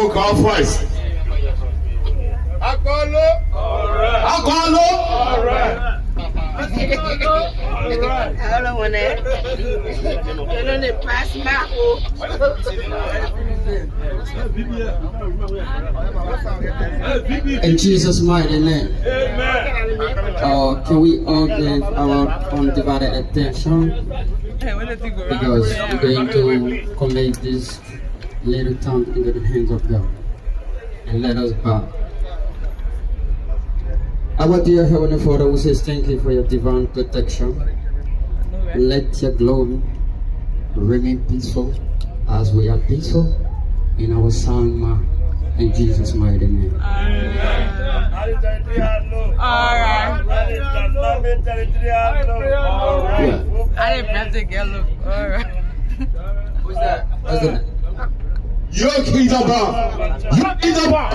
book our voice. Akolo. Akolo. All right. I don't want that. You know they pass back. In Jesus' mighty name. Can we all give our undivided attention? Because we're going to commit this little time into the hands of God. And let us bow. Our dear Heavenly Father, we say thank you for your divine protection. Let your glory remain peaceful as we are peaceful in our sound mind. In Jesus' mighty name. Alright. Yeah. I didn't press the yellow. Alright. What's that? Yoke is about. Yoke is about.